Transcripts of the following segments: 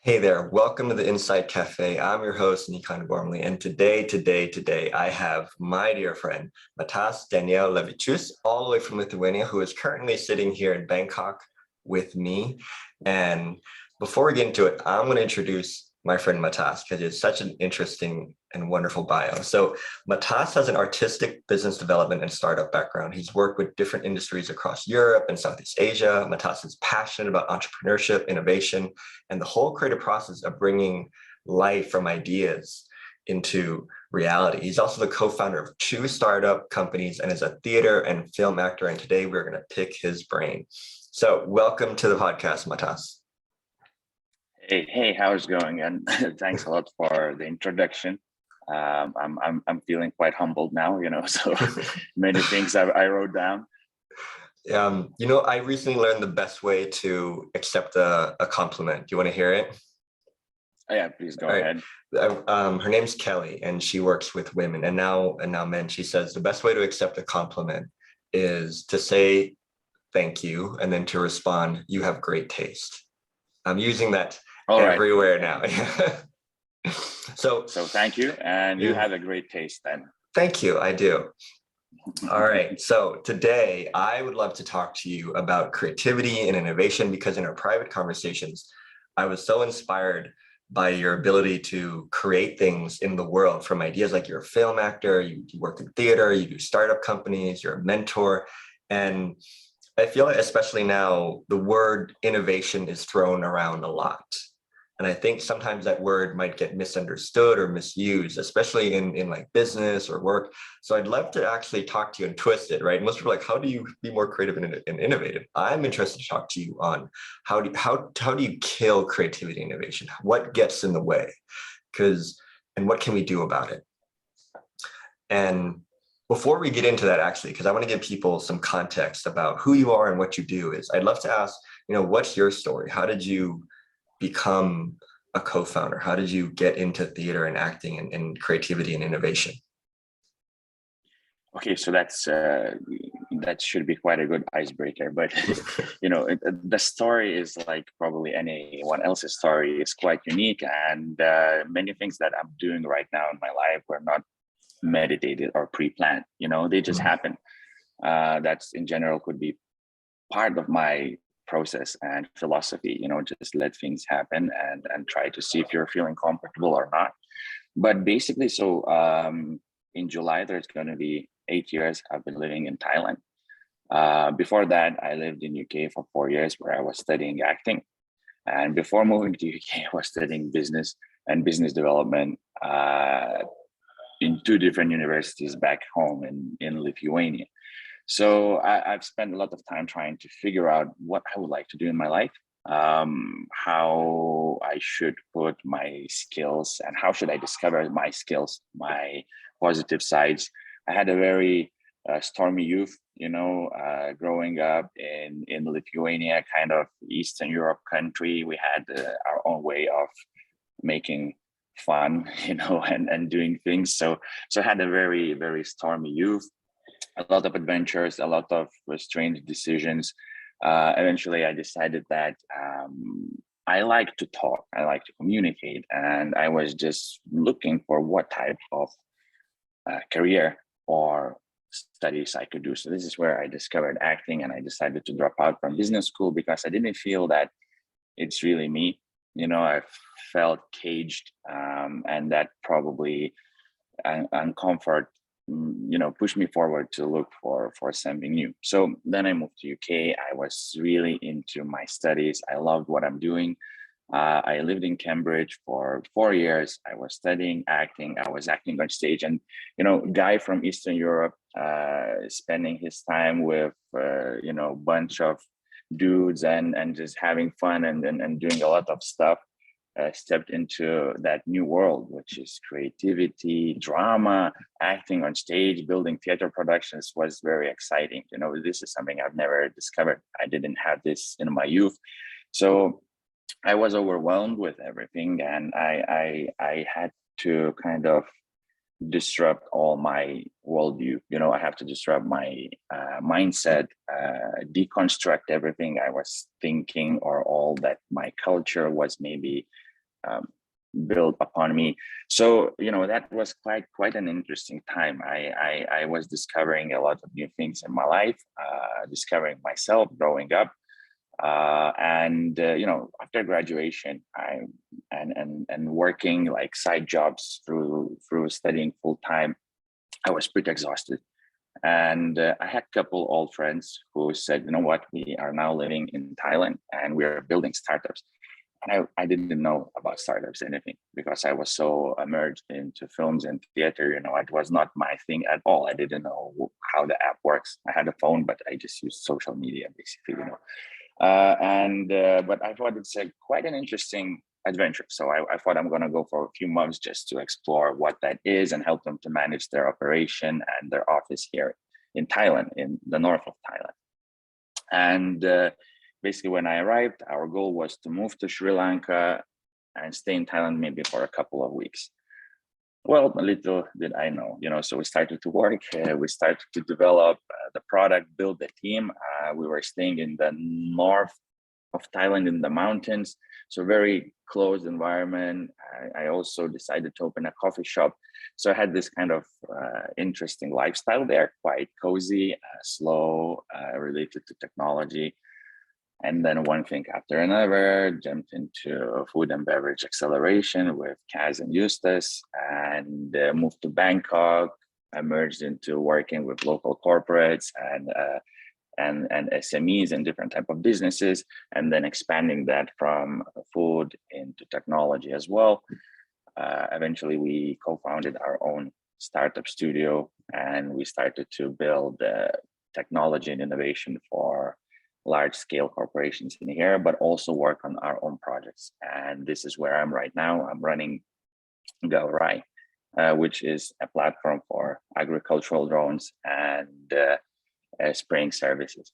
Hey there, welcome to the Inside Cafe. I'm your host, 𝗔𝗯𝗃𝗀𝗃, and today, I have my dear friend, 𝗏𝗃 Danielevicius, all the way from Lithuania, who is currently sitting here in Bangkok with me. And before we get into it, I'm going to introduce my friend 𝗏𝗃 because it's such an interesting and wonderful bio. So 𝗏𝗃 has an artistic business development and startup background. He's worked with different industries across Europe and Southeast Asia. 𝗏𝗃 is passionate about entrepreneurship, innovation, and the whole creative process of bringing life from ideas into reality. He's also the co-founder of 2 startup companies and is a theater and film actor. And today we're going to pick his brain. So welcome to the podcast, 𝗏𝗃. Hey, how's it going? And thanks a lot for the introduction. I'm feeling quite humbled now, so many things I wrote down. I recently learned the best way to accept a compliment. Do you want to hear it? Oh, yeah, please go ahead. Her name's Kelly, and she works with women and now men. She says the best way to accept a compliment is to say thank you and then to respond, "You have great taste." I'm using that everywhere now. So thank you, and you have a great taste then. Thank you, I do. All right, so today I would love to talk to you about creativity and innovation, because in our private conversations, I was so inspired by your ability to create things in the world from ideas. Like, you're a film actor, you work in theater, you do startup companies, you're a mentor. And I feel like, especially now, the word innovation is thrown around a lot. And I think sometimes that word might get misunderstood or misused, especially in like business or work. So I'd love to actually talk to you and twist it, right? Most people are like, how do you be more creative and innovative? I'm interested to talk to you on how do you kill creativity and innovation? What gets in the way? And what can we do about it? And before we get into that, actually, because I want to give people some context about who you are and what you do, I'd love to ask, what's your story? How did you become a co-founder? How did you get into theater and acting and creativity and innovation? Okay, so that should be quite a good icebreaker, but the story is like probably anyone else's story. Is quite unique, and many things that I'm doing right now in my life were not meditated or pre-planned. They just happen. That's in general could be part of my process and philosophy, just let things happen and try to see if you're feeling comfortable or not. But basically, so in July, there's going to be 8 years I've been living in Thailand. Before that, I lived in UK for 4 years, where I was studying acting. And before moving to UK, I was studying business and business development in 2 different universities back home in Lithuania. So I've spent a lot of time trying to figure out what I would like to do in my life, how I should put my skills, and how should I discover my skills, my positive sides. I had a very stormy youth, growing up in Lithuania, kind of Eastern Europe country. We had our own way of making fun, and doing things. So I had a very, very stormy youth. A lot of adventures, a lot of strange decisions. Eventually, I decided that I like to talk, I like to communicate, and I was just looking for what type of career or studies I could do. So this is where I discovered acting, and I decided to drop out from business school because I didn't feel that it's really me. I felt caged, and that probably uncomfort pushed me forward to look for something new. So then I moved to UK. I was really into my studies. I loved what I'm doing. I lived in Cambridge for 4 years. I was studying acting. I was acting on stage, and guy from Eastern Europe, spending his time with bunch of dudes and just having fun and doing a lot of stuff. Stepped into that new world, which is creativity, drama, acting on stage, building theater productions. Was very exciting. This is something I've never discovered. I didn't have this in my youth. So I was overwhelmed with everything, and I had to kind of disrupt all my worldview. I have to disrupt my mindset, deconstruct everything I was thinking, or all that my culture was maybe built upon me. So, that was quite an interesting time. I was discovering a lot of new things in my life, discovering myself growing up. After graduation, and working like side jobs through studying full time, I was pretty exhausted. And I had a couple old friends who said, you know what, we are now living in Thailand and we're building startups. And I didn't know about startups, anything, because I was so immersed into films and theater. It was not my thing at all. I didn't know how the app works. I had a phone, but I just used social media, basically, but I thought it's quite an interesting adventure. So I thought I'm going to go for a few months just to explore what that is and help them to manage their operation and their office here in Thailand, in the north of Thailand. And basically, when I arrived, our goal was to move to Sri Lanka and stay in Thailand maybe for a couple of weeks. Well, little did I know, so we started to work, we started to develop the product, build the team. We were staying in the north of Thailand in the mountains, so very closed environment. I also decided to open a coffee shop. So I had this kind of interesting lifestyle there, quite cozy, slow, related to technology. And then one thing after another, jumped into food and beverage acceleration with Kaz and Eustace, and moved to Bangkok, emerged into working with local corporates and SMEs and different type of businesses, and then expanding that from food into technology as well. Eventually, we co-founded our own startup studio, and we started to build technology and innovation for large-scale corporations in here, but also work on our own projects. And this is where I'm right now. I'm running Gorai, which is a platform for agricultural drones and spraying services.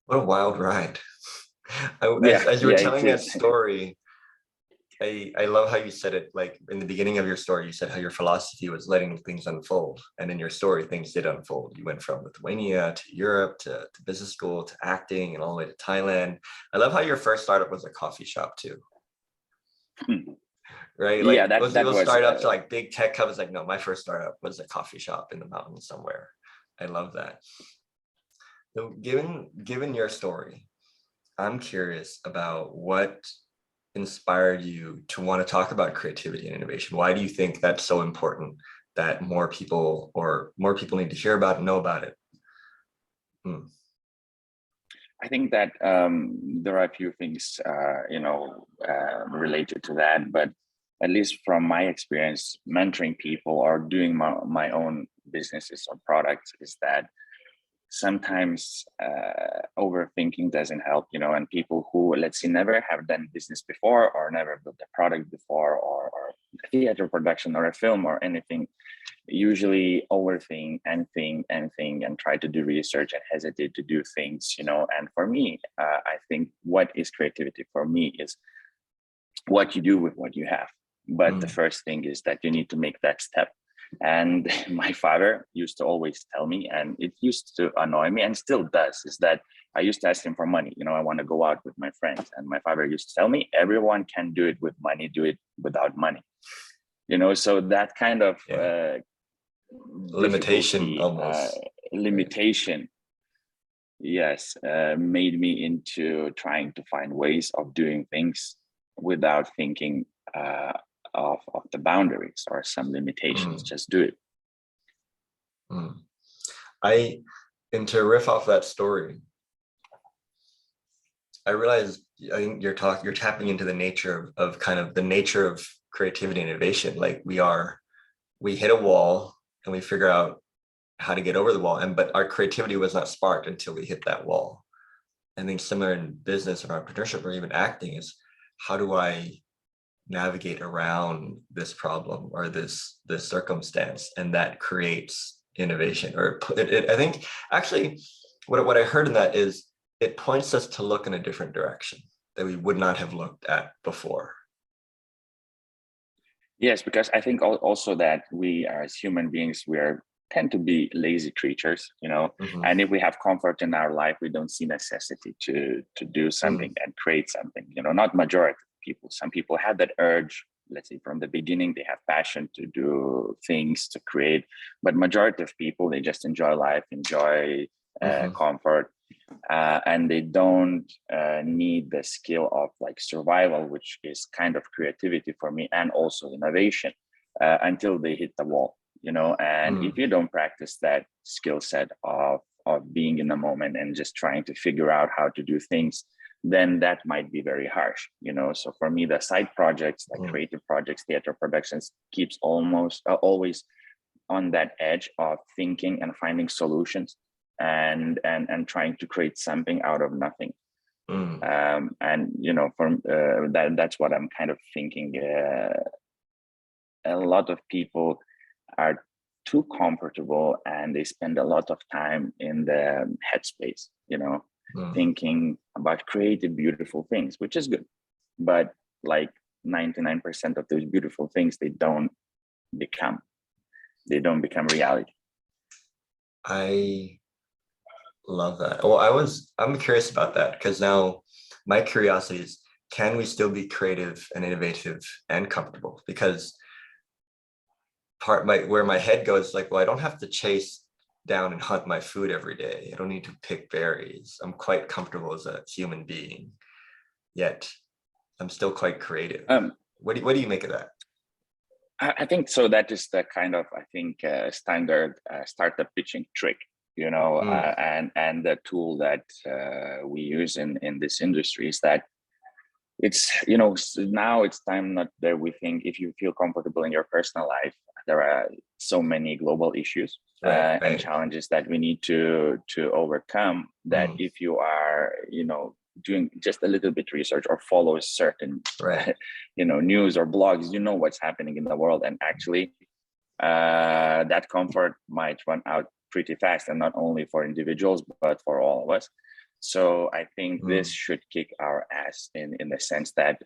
What a wild ride. As you were telling that story, I love how you said it, like in the beginning of your story, you said how your philosophy was letting things unfold. And in your story, things did unfold. You went from Lithuania to Europe to business school to acting and all the way to Thailand. I love how your first startup was a coffee shop too. Right? Like, yeah, those startups are like big tech companies. Like, no, my first startup was a coffee shop in the mountains somewhere. I love that. So given your story, I'm curious about what inspired you to want to talk about creativity and innovation. Why do you think that's so important that more people need to hear about and know about it? I think that there are a few things, related to that, but at least from my experience, mentoring people or doing my own businesses or products is that sometimes overthinking doesn't help, and people who, let's say, never have done business before or never built a product before or a theater production or a film or anything, usually overthink and try to do research and hesitate to do things, and for me, I think what is creativity for me is what you do with what you have. But the first thing is that you need to make that step. And my father used to always tell me, and it used to annoy me and still does, is that I used to ask him for money. I want to go out with my friends. And my father used to tell me, everyone can do it with money, do it without money. So that kind of limitation almost. Limitation, yes, made me into trying to find ways of doing things without thinking of the boundaries or some limitations. Just do it. And to riff off that story, I realized, I think you're tapping into the nature of kind of the nature of creativity and innovation. Like we hit a wall and we figure out how to get over the wall, but our creativity was not sparked until we hit that wall. I think similar in business or entrepreneurship or even acting is, how do I navigate around this problem or this circumstance, and that creates innovation. Or I think actually what I heard in that is it points us to look in a different direction that we would not have looked at before. Yes, because I think also that we as human beings, tend to be lazy creatures, and if we have comfort in our life, we don't see necessity to do something and create something, not majority of people. Some people have that urge, let's say from the beginning, they have passion to do things, to create, but majority of people, they just enjoy life, enjoy comfort, and they don't need the skill of like survival, which is kind of creativity for me, and also innovation, until they hit the wall, you know. And if you don't practice that skill set of being in the moment and just trying to figure out how to do things, then that might be very harsh, you know. So for me, the side projects, like creative projects, theater productions, keeps almost always on that edge of thinking and finding solutions, and trying to create something out of nothing. And you know, from that's what I'm kind of thinking. A lot of people are too comfortable, and they spend a lot of time in the headspace, you know, thinking about creative, beautiful things, which is good. But like 99% of those beautiful things, they don't become reality. I love that. Well, I'm curious about that, because now my curiosity is, can we still be creative and innovative and comfortable? Because where my head goes, like, well, I don't have to chase down and hunt my food every day. I don't need to pick berries. I'm quite comfortable as a human being, yet I'm still quite creative. What do you make of that? I think so. That is the kind of, I think, standard startup pitching trick, you know, and the tool that we use in this industry is that it's, you know, now it's time not that we think if you feel comfortable in your personal life, there are so many global issues and challenges that we need to overcome, that if you are, you know, doing just a little bit research or follow a certain, you know, news or blogs, you know what's happening in the world. And actually that comfort might run out pretty fast, and not only for individuals, but for all of us. So I think this should kick our ass in the sense that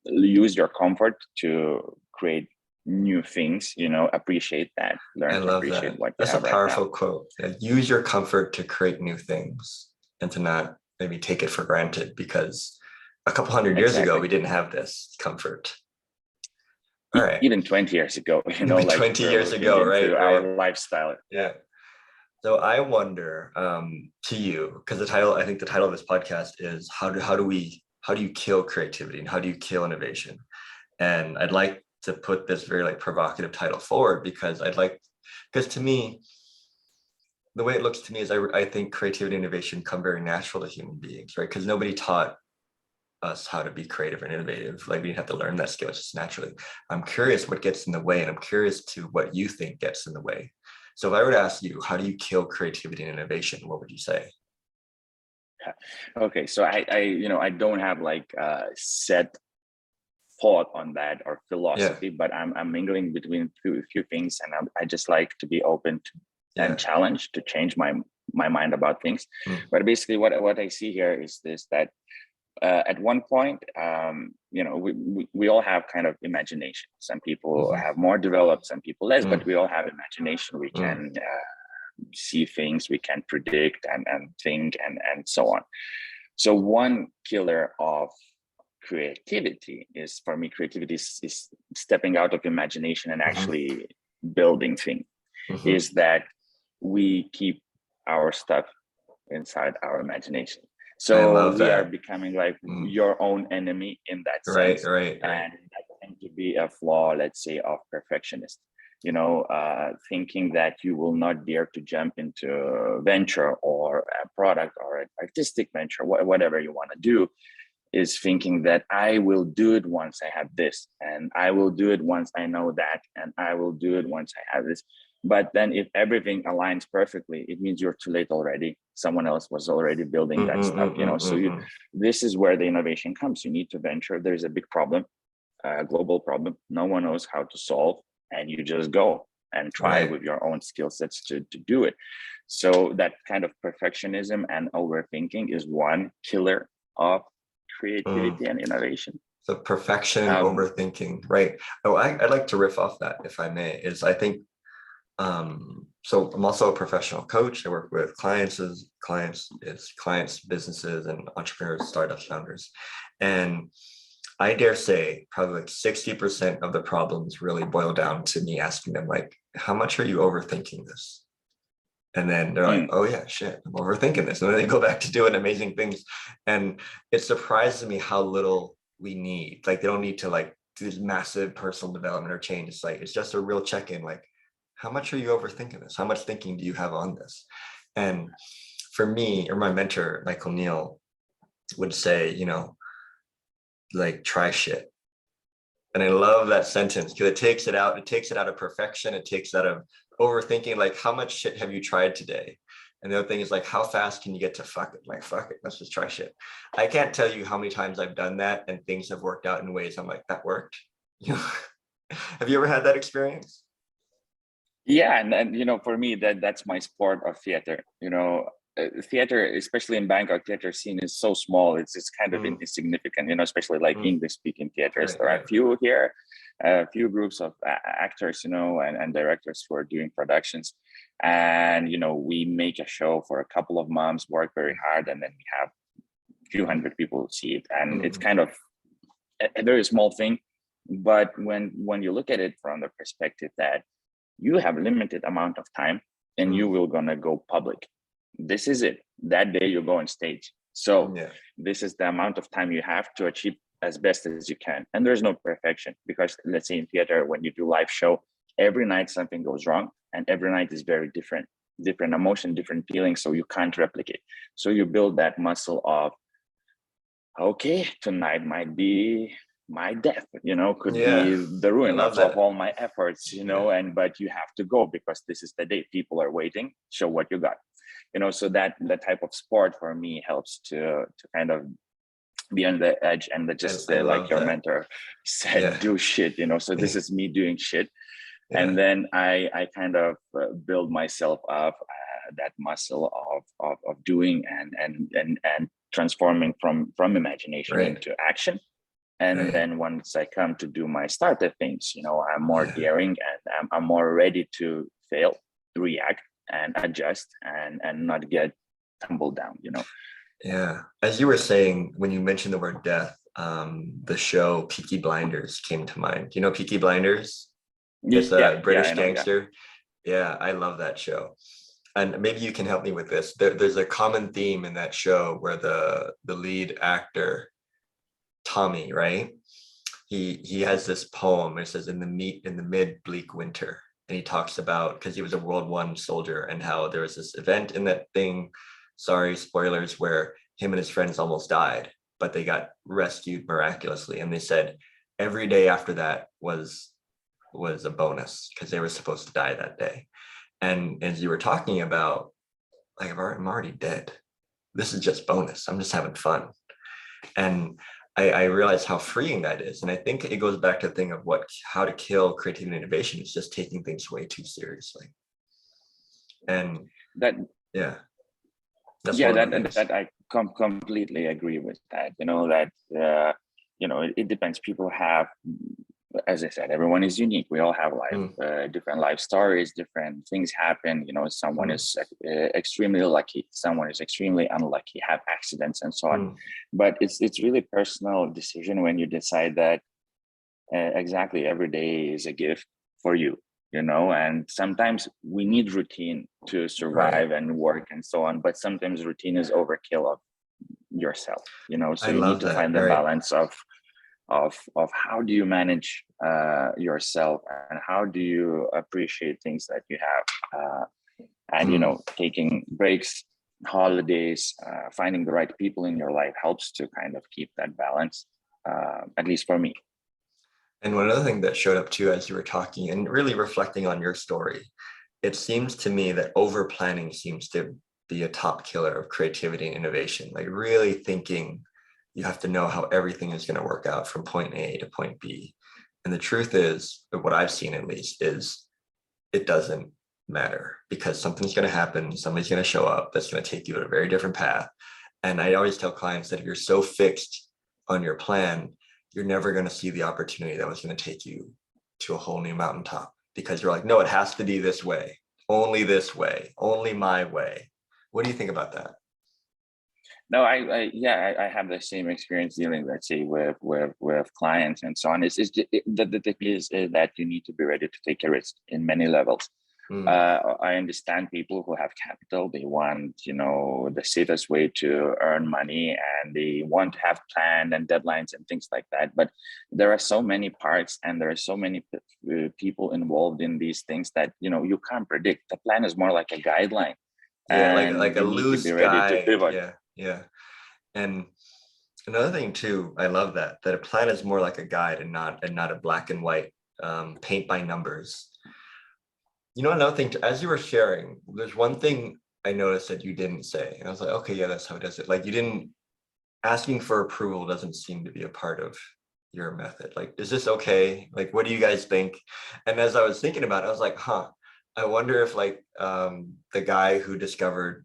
use your comfort to create new things, you know, appreciate that, learn to appreciate what you have right now. That's a powerful quote. Use your comfort to create new things, and to not maybe take it for granted, because a couple hundred years ago, we didn't have this comfort. All right. Even 20 years ago, you know, like 20 years ago, right? Our lifestyle. Yeah. So I wonder to you, because I think the title of this podcast is how do you kill creativity and how do you kill innovation? And I'd like to put this very like provocative title forward, because to me, the way it looks to me is I think creativity and innovation come very natural to human beings, right? Because nobody taught us how to be creative and innovative. Like, we didn't have to learn that skill just naturally. I'm curious what gets in the way, and I'm curious to what you think gets in the way. So if I were to ask you, how do you kill creativity and innovation? What would you say? Okay, so I don't have like a set thought on that or philosophy, but I'm mingling between a few things, and I just like to be open to and challenged to change my mind about things. But basically, what I see here is this: that at one point, you know, we all have kind of imagination. Some people have more developed, some people less, but we all have imagination. We can see things, we can predict and think and so on. So one killer of creativity is, for me, creativity is stepping out of imagination and actually building things. Is that we keep our stuff inside our imagination. So we are becoming like your own enemy in that sense. Right. And that tends to be a flaw, let's say, of perfectionist. You know, thinking that you will not dare to jump into a venture or a product or an artistic venture, whatever you want to do, is thinking that I will do it once I have this, and I will do it once I know that, and I will do it once I have this. But then if everything aligns perfectly, it means you're too late already. Someone else was already building that stuff, you know. So this is where the innovation comes. You need to venture. There's a big problem, a global problem. No one knows how to solve, and you just go and try with your own skill sets to do it. So that kind of perfectionism and overthinking is one killer of creativity and innovation. So perfection and overthinking, right? Oh, I'd like to riff off that, if I may. Is I think so I'm also a professional coach. I work with clients, businesses, and entrepreneurs, startup founders. And I dare say probably like 60% of the problems really boil down to me asking them like, how much are you overthinking this? And then they're like, Mm. oh yeah, shit, I'm overthinking this. And then they go back to doing amazing things. And it surprises me how little we need. Like they don't need to like do this massive personal development or change. It's like, it's just a real check-in. Like, how much are you overthinking this? How much thinking do you have on this? And for me, or my mentor, Michael Neal, would say, you know, like try shit. And I love that sentence because it takes it out of perfection. It takes it out of overthinking, like how much shit have you tried today? And the other thing is like, how fast can you get to fuck it? Like, fuck it, let's just try shit. I can't tell you how many times I've done that and things have worked out in ways I'm like, that worked. You know, have you ever had that experience? Yeah, and you know, for me, that's my sport of theater. You know, theater, especially in Bangkok, theater scene is so small. It's kind of insignificant. You know, especially like English speaking theaters. Right, There are right. a few here, a few groups of actors, you know, and directors who are doing productions. And you know, we make a show for a couple of months, work very hard, and then we have a few hundred people see it, and it's kind of a very small thing. But when you look at it from the perspective that you have limited amount of time and you will gonna go public, this is it, that day you go on stage. So Yeah. this is the amount of time you have to achieve as best as you can. And there's no perfection, because let's say in theater, when you do live show, every night something goes wrong, and every night is very different emotion, different feelings, so you can't replicate. So you build that muscle of, okay, tonight might be my death, you know, could Yeah. be the I ruin love of that. all my efforts, you know. And but you have to go because this is the day, people are waiting, show what you got, you know. So that type of sport for me helps to kind of be on the edge, and that just I like love your that. mentor said, Yeah. do shit, you know. So this is me doing shit. Yeah. And then I kind of build myself up that muscle of doing and transforming from imagination Right. into action. And Right. then once I come to do my startup things, you know, I'm more Yeah. daring, and I'm more ready to fail, react, and adjust, and not get tumbled down, you know. Yeah. As you were saying, when you mentioned the word death, the show Peaky Blinders came to mind. You know Peaky Blinders? It's Yeah, a yeah, I British know. Yeah. gangster. Yeah, I love that show. And maybe you can help me with this. There's a common theme in that show where the lead actor, Tommy, right? He has this poem. It says, in the mid bleak winter. And he talks about, because he was a World War I soldier, and how there was this event in that thing, sorry, spoilers, where him and his friends almost died, but they got rescued miraculously. And they said every day after that was a bonus because they were supposed to die that day. And as you were talking about, like, I'm already dead. This is just bonus. I'm just having fun. And I realized how freeing that is. And I think it goes back to the thing of how to kill creativity and innovation is just taking things way too seriously. And That yeah, that's yeah, one of the things. that I completely agree with that. You know, that you know, it depends. People have, as I said, everyone is unique. We all have different life stories, different things happen. You know, someone is extremely lucky, someone is extremely unlucky, have accidents and so on. But it's really personal decision when you decide that exactly every day is a gift for you. You know, and sometimes we need routine to survive and work and so on. But sometimes routine is overkill of yourself. You know, so I you need love to that. find the Right. balance of how do you manage yourself, and how do you appreciate things that you have, and you know, taking breaks, holidays, finding the right people in your life helps to kind of keep that balance, at least for me. And one other thing that showed up too, as you were talking and really reflecting on your story, it seems to me that over planning seems to be a top killer of creativity and innovation. Like really thinking you have to know how everything is going to work out from point A to point B. And the truth is, what I've seen at least, is it doesn't matter, because something's going to happen. Somebody's going to show up that's going to take you on a very different path. And I always tell clients that if you're so fixed on your plan, you're never going to see the opportunity that was going to take you to a whole new mountaintop, because you're like, no, it has to be this way, only my way. What do you think about that? No, I have the same experience dealing, let's say, with clients and so on. The thing is that you need to be ready to take a risk in many levels. Mm, I understand people who have capital, they want, the safest way to earn money, and they want to have plan and deadlines and things like that. But there are so many parts, and there are so many people involved in these things that, you can't predict. The plan is more like a guideline, yeah, and like a you need to loose be ready to guide. pivot. Yeah, yeah. And another thing too, I love that a plan is more like a guide and not a black and white paint by numbers. Another thing, as you were sharing, there's one thing I noticed that you didn't say, and I was like, okay, yeah, that's how it does it. Like, you didn't asking for approval doesn't seem to be a part of your method. Like, is this okay? Like, what do you guys think? And as I was thinking about it, I was like, I wonder if like the guy who discovered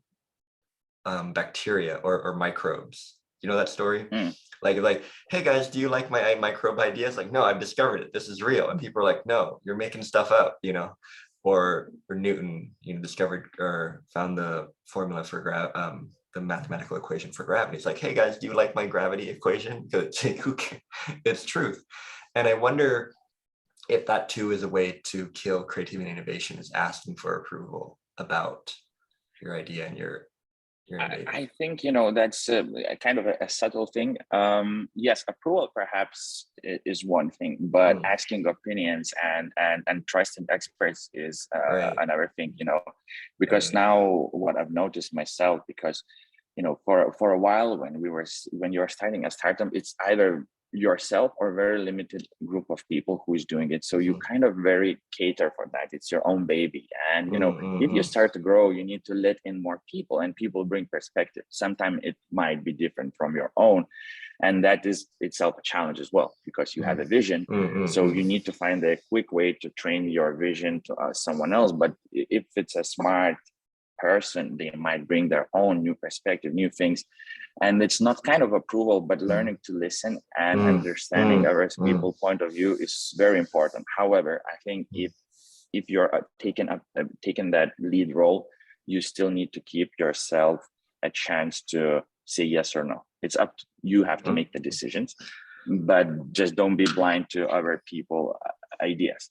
bacteria or microbes, you know that story? Mm. Like, hey guys, do you like my microbe ideas? Like, no, I've discovered it. This is real. And people are like, no, you're making stuff up, or Newton, discovered or found the formula for the mathematical equation for gravity. It's like, hey guys, do you like my gravity equation? Because it's truth. And I wonder if that too is a way to kill creativity and innovation, is asking for approval about your idea and your innovation. I think that's a kind of a subtle thing. Yes, approval perhaps is one thing, but asking opinions and trusting experts is Right. another thing. Because Right. now what I've noticed myself, because for a while when you're starting a startup, it's either yourself or very limited group of people who is doing it, so you kind of very cater for that. It's your own baby, and if you start to grow, you need to let in more people, and people bring perspective. Sometimes it might be different from your own, and that is itself a challenge as well, because you have a vision. So you need to find a quick way to train your vision to someone else. But if it's a smart person, they might bring their own new perspective, new things. And it's not kind of approval, but learning to listen and understanding other people's point of view is very important. However, I think if you're taking that lead role, you still need to keep yourself a chance to say yes or no. It's up to you, have to make the decisions, but just don't be blind to other people ideas.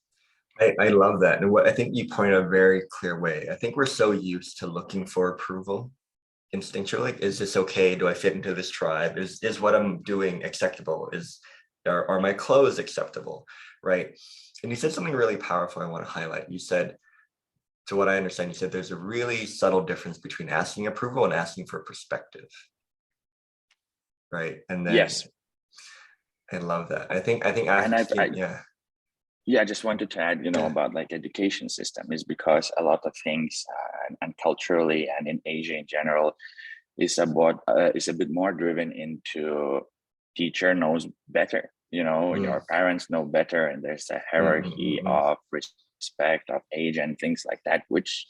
I love that. And what I think you point out a very clear way. I think we're so used to looking for approval instinctually. Is this okay? Do I fit into this tribe? Is what I'm doing acceptable? Are my clothes acceptable? Right. And you said something really powerful I want to highlight. You said, to what I understand, you said there's a really subtle difference between asking approval and asking for perspective. Right. And then Yes. I love that. I think asking, yeah, I just wanted to add, about like education system, is because a lot of things and culturally and in Asia in general is a bit more driven into teacher knows better, your parents know better, and there's a hierarchy of respect of age and things like that, which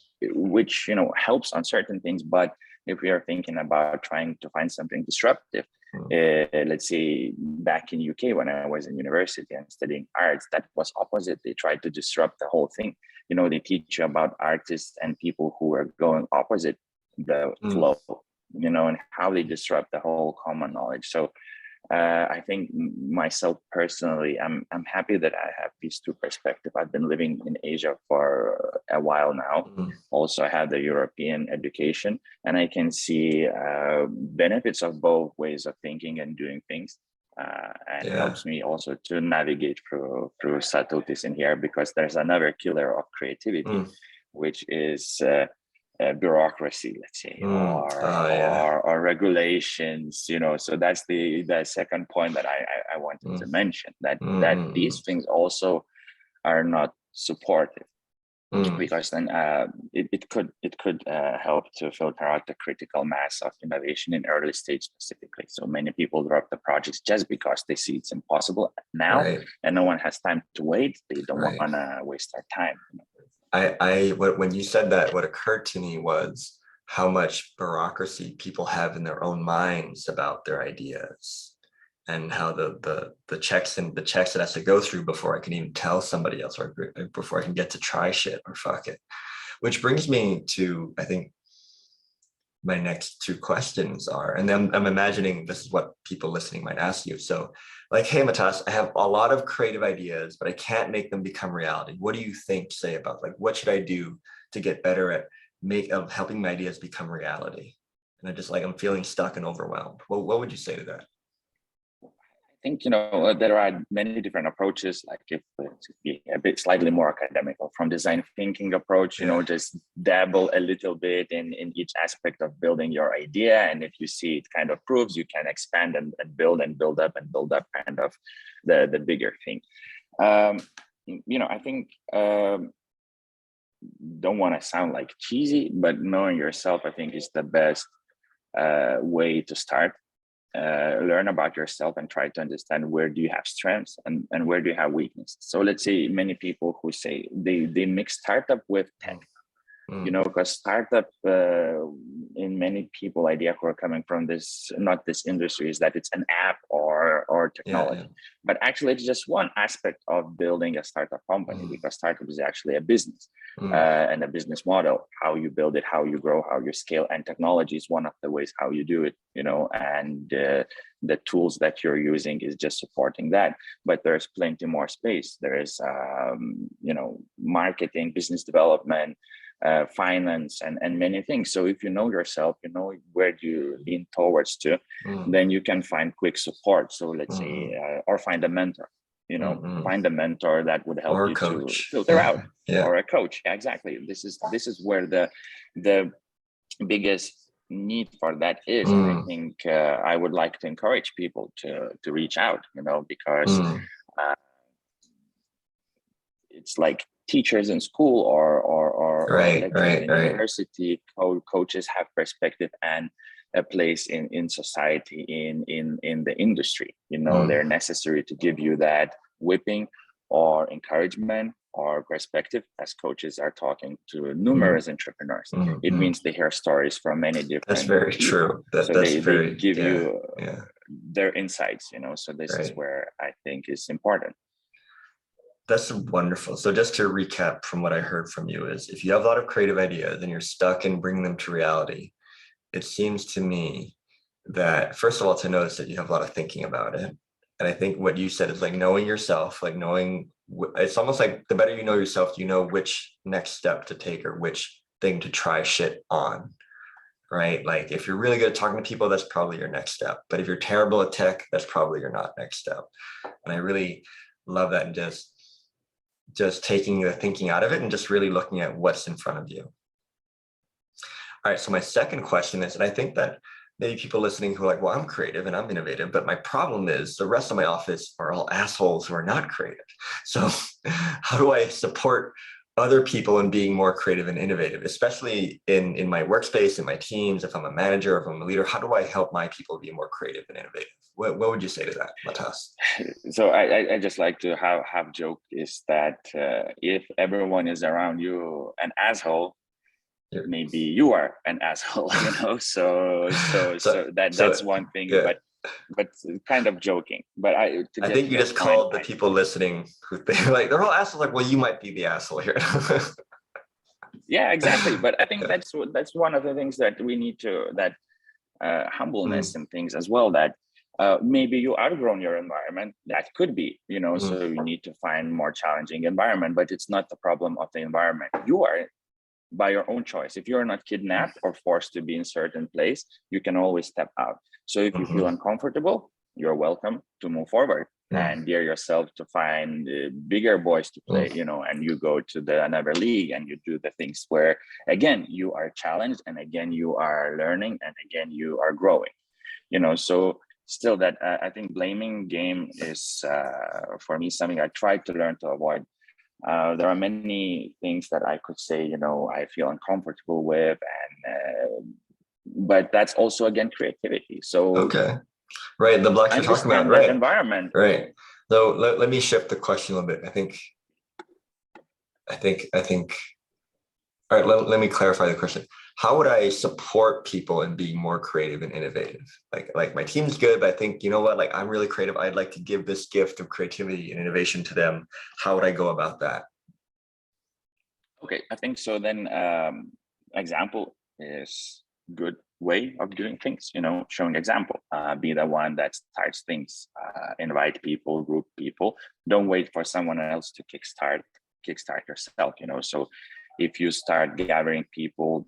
helps on certain things. But if we are thinking about trying to find something disruptive, let's say back in UK when I was in university and studying arts, that was opposite. They tried to disrupt the whole thing. They teach you about artists and people who are going opposite the flow, and how they disrupt the whole common knowledge. So I think myself personally, I'm happy that I have these two perspectives. I've been living in Asia for a while now. Also, I have the European education, and I can see benefits of both ways of thinking and doing things. And it helps me also to navigate through subtleties in here, because there's another killer of creativity, which is bureaucracy, let's say, or regulations, so that's the second point that I wanted to mention, that these things also are not supportive, because then it could help to filter out the critical mass of innovation in early stage specifically. So many people drop the projects just because they see it's impossible now, and no one has time to wait. They don't want to waste their time. When you said that, what occurred to me was how much bureaucracy people have in their own minds about their ideas, and how the checks that has to go through before I can even tell somebody else, or before I can get to try shit or fuck it. Which brings me to, I think, my next two questions are, and then I'm imagining this is what people listening might ask you. So like, hey, Matas, I have a lot of creative ideas, but I can't make them become reality. What do you think, say about like, what should I do to get better at helping my ideas become reality? And I'm feeling stuck and overwhelmed. What would you say to that? I think, there are many different approaches, like if to be a bit slightly more academical, from design thinking approach, just dabble a little bit in each aspect of building your idea. And if you see it kind of proves, you can expand and build up kind of the bigger thing. I think, don't want to sound like cheesy, but knowing yourself, I think, is the best way to start. Learn about yourself and try to understand where do you have strengths and where do you have weaknesses. So let's say many people who say they mix startup with tech, because startup in many people idea who are coming from not this industry is that it's an app or technology, but actually it's just one aspect of building a startup company, because startup is actually a business and a business model, how you build it, how you grow, how you scale, and technology is one of the ways how you do it, and the tools that you're using is just supporting that. But there's plenty more space. There is marketing, business development, finance, and many things. So if you know yourself, you know where you lean towards to, then you can find quick support. So let's say, or find a mentor, find a mentor that would help you to filter out, or a coach. Exactly. This is where the biggest need for that is. And I think I would like to encourage people to reach out, because it's like teachers in school or lecturers in university, coaches have perspective and a place in society, in the industry. They're necessary to give you that whipping or encouragement or perspective, as coaches are talking to numerous entrepreneurs. It means they hear stories from many different That's very people. True. So they give you their insights, so this is where I think is important. That's wonderful. So just to recap from what I heard from you is, if you have a lot of creative ideas and you're stuck in bringing them to reality, it seems to me that, first of all, to notice that you have a lot of thinking about it. And I think what you said is like knowing yourself, like it's almost like the better you know yourself, you know which next step to take or which thing to try shit on, right? Like if you're really good at talking to people, that's probably your next step. But if you're terrible at tech, that's probably your not next step. And I really love that, and just taking the thinking out of it and just really looking at what's in front of you. All right, so my second question is, and I think that maybe people listening who are like, well, I'm creative and I'm innovative, but my problem is the rest of my office are all assholes who are not creative. So how do I support other people in being more creative and innovative, especially in my workspace, in my teams? If I'm a manager, if I'm a leader, how do I help my people be more creative and innovative? What would you say to that, Matas? So I just like to have joke is that if everyone is around you an asshole, maybe you are an asshole, so that's one thing. But kind of joking. But I think you just called the people listening who think like they're all assholes. Like, well, you might be the asshole here. Yeah, exactly. But I think that's one of the things that we need to, that humbleness and things as well, that maybe you outgrown your environment. That could be, so you need to find more challenging environment, but it's not the problem of the environment. You are by your own choice. If you're not kidnapped or forced to be in certain place, you can always step out. So if you feel uncomfortable, you're welcome to move forward and dare yourself to find bigger boys to play, and you go to another league and you do the things where, again, you are challenged, and again, you are learning, and again, you are growing, so still that I think blaming game is, for me, something I try to learn to avoid. There are many things that I could say, I feel uncomfortable with, and but that's also, again, creativity. So right, the blocks you're talking about, right? Environment, right? So let me shift the question a little bit. I think. All right, let me clarify the question. How would I support people in being more creative and innovative? Like my team's good, but I think, like I'm really creative. I'd like to give this gift of creativity and innovation to them. How would I go about that? Okay, I think so. Then example is good way of doing things, showing example, be the one that starts things, invite people, group people, don't wait for someone else to kickstart yourself, so if you start gathering people,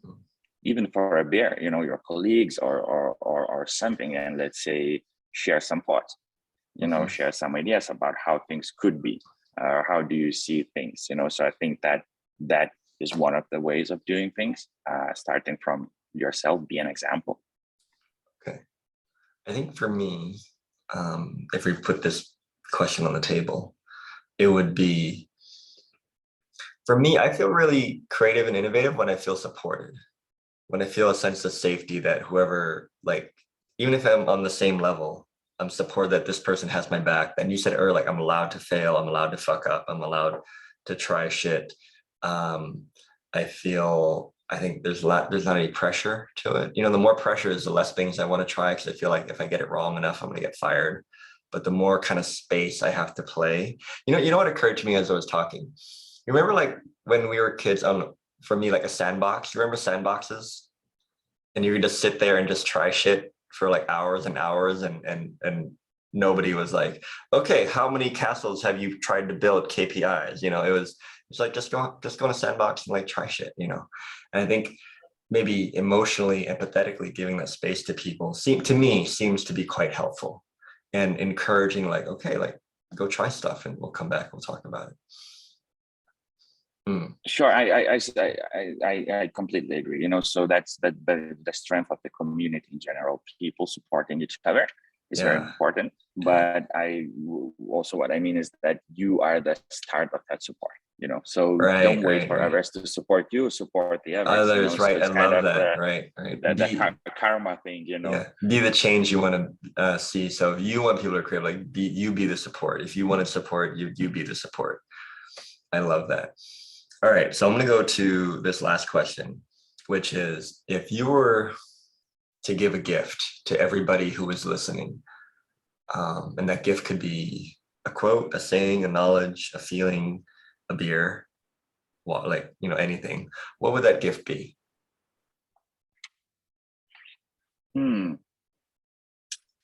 even for a beer, your colleagues or something, and let's say share some thoughts, share some ideas about how things could be, or how do you see things, so I think that is one of the ways of doing things, starting from yourself, be an example. Okay. I think for me, if we put this question on the table, it would be, for me, I feel really creative and innovative when I feel supported, when I feel a sense of safety that whoever, like, even if I'm on the same level, I'm supported that this person has my back. And you said earlier, like, I'm allowed to fail, I'm allowed to fuck up, I'm allowed to try shit. I think there's not any pressure to it. The more pressure is, the less things I want to try, because I feel like if I get it wrong enough, I'm going to get fired. But the more kind of space I have to play, you know what occurred to me as I was talking? You remember, like, when we were kids, for me, like a sandbox, you remember sandboxes? And you could just sit there and just try shit for like hours and hours, and nobody was like, okay, how many castles have you tried to build, KPIs? It's like, just go in a sandbox and like try shit, And I think maybe emotionally, empathetically giving that space to people seems to be quite helpful, and encouraging, like, okay, like, go try stuff and we'll come back, we'll talk about it. Sure, I completely agree. So that's the strength of the community in general. People supporting each other is very important. But also what I mean is that you are the start of that support. So don't wait for others to support you. Support the others. Right? So I love that. Right. The karma thing. Yeah. Be the change you want to see. So if you want people to create, like, you be the support. If you want to support, you be the support. I love that. All right, so I'm going to go to this last question, which is, if you were to give a gift to everybody who is listening, and that gift could be a quote, a saying, a knowledge, a feeling, a beer, anything, what would that gift be?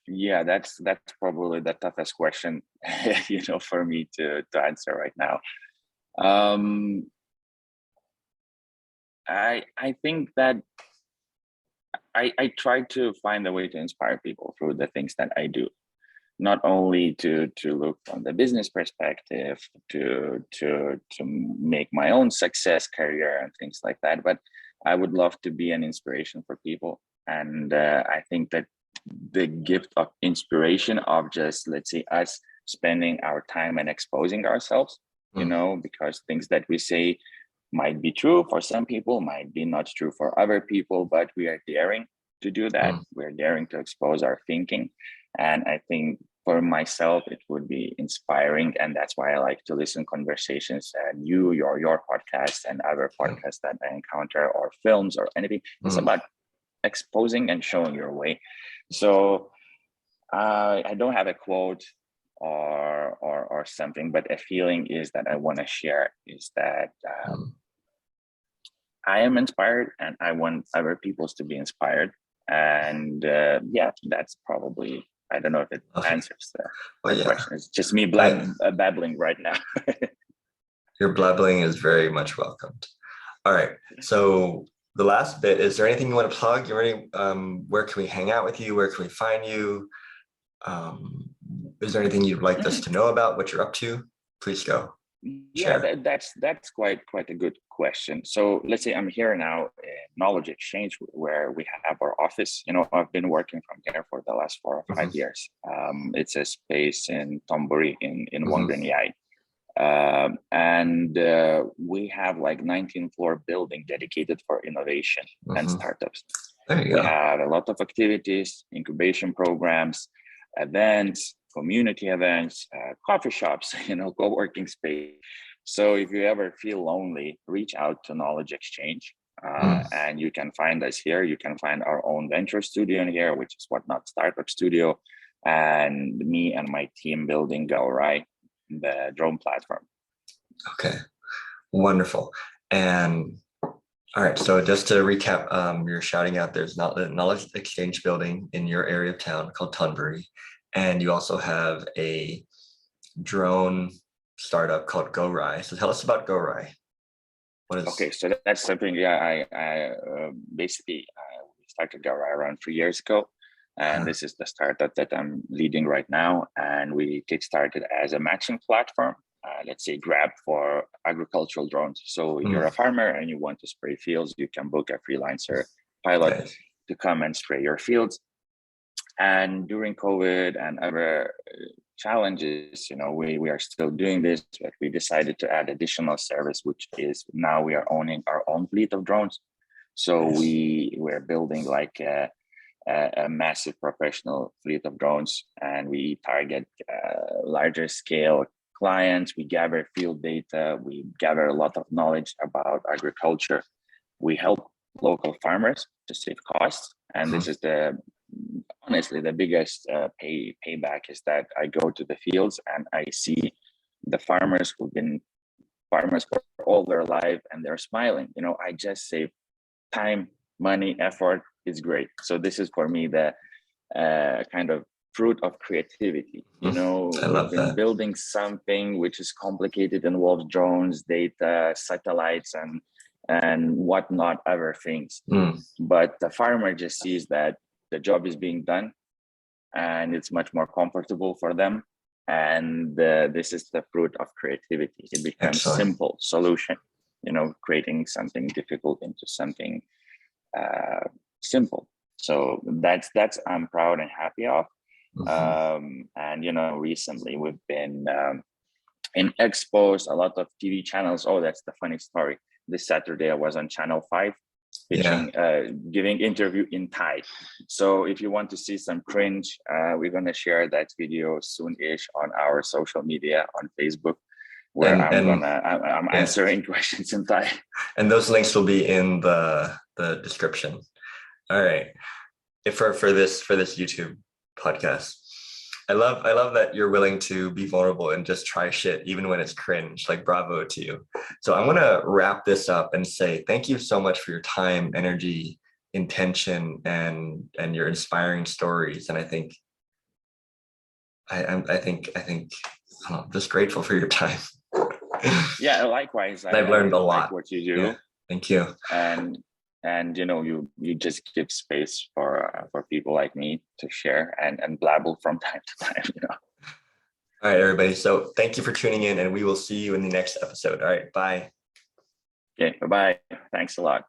Yeah, that's probably the toughest question, for me to answer right now. I think that I try to find a way to inspire people through the things that I do, not only to look from the business perspective, to make my own success, career, and things like that, but I would love to be an inspiration for people. And I think that the gift of inspiration of just, let's say, us spending our time and exposing ourselves, because things that we say might be true for some people, might be not true for other people, but we are daring to do that. We're daring to expose our thinking. And I think for myself, it would be inspiring. And that's why I like to listen conversations, and your podcast and other podcasts that I encounter, or films or anything. It's about exposing and showing your way. So I don't have a quote or something, but a feeling is that I want to share is that I am inspired, and I want other people to be inspired. And that's probably, I don't know if it answers the question. It's just me babbling right now. Your blabbling is very much welcomed. All right. So the last bit, is there anything you want to plug? Where can we hang out with you? Where can we find you? Is there anything you'd like us to know about what you're up to? Please go. Yeah, that's quite a good question. So let's say I'm here now in Knowledge Exchange, where we have our office. I've been working from here for the last 4 or 5 years. It's a space in 𝗏𝘁𝗃𝗃 in 𝗏𝘁𝗃𝗃𝗃. And we have like 19-floor building dedicated for innovation and startups. There you We go. have a lot of activities, incubation programs, events, community events, coffee shops, co-working space. So if you ever feel lonely, reach out to Knowledge Exchange, and you can find us here. You can find our own venture studio in here, which is Whatnot Startup Studio, and me and my team building Gorai, the drone platform. Okay, wonderful. And All right. So just to recap, you're shouting out there's not the knowledge exchange building in your area of town called 𝗏𝗏𝗃𝗏𝗃. And you also have a drone startup called Gorai. So tell us about Gorai. What is Okay, so that's something. Yeah, I basically we started Gorai around 3 years ago, and this is the startup that I'm leading right now. And we kickstarted as a matching platform. Let's say Grab for agricultural drones. So you're a farmer and you want to spray fields, you can book a freelancer pilot Nice. to come and spray your fields. And during COVID and other challenges, we are still doing this, but we decided to add additional service, which is now we are owning our own fleet of drones. So Nice. we're building like a massive professional fleet of drones, and we target larger scale clients. We gather field data, we gather a lot of knowledge about agriculture. We help local farmers to save costs, and this is honestly the biggest payback is that I go to the fields and I see the farmers who've been farmers for all their life, and they're smiling. I just save time, money, effort. It's great. So this is for me the kind of fruit of creativity. I We've love been that. building something which is complicated, involves drones, data, satellites, and whatnot, other things. But the farmer just sees that the job is being done and it's much more comfortable for them. And this is the fruit of creativity. It becomes Excellent. Simple solution, creating something difficult into something simple. So that's I'm proud and happy of. And recently we've been in expos, a lot of TV channels. Oh, that's the funny story. This Saturday I was on Channel 5 pitching, giving interview in Thai. So if you want to see some cringe, we're going to share that video soon-ish on our social media on Facebook, where I'm answering questions in Thai. And those links will be in the description. All right. For this YouTube podcast. I love that you're willing to be vulnerable and just try shit, even when it's cringe. Like, bravo to you. So I'm gonna wrap this up and say thank you so much for your time, energy, intention, and your inspiring stories. And I think I'm just grateful for your time. Yeah, likewise. I've learned a lot. Like what you do. Yeah, thank you. And you just give space for people like me to share and blabble from time to time. All right, everybody. So thank you for tuning in, and we will see you in the next episode. All right, bye. Okay, bye-bye. Thanks a lot.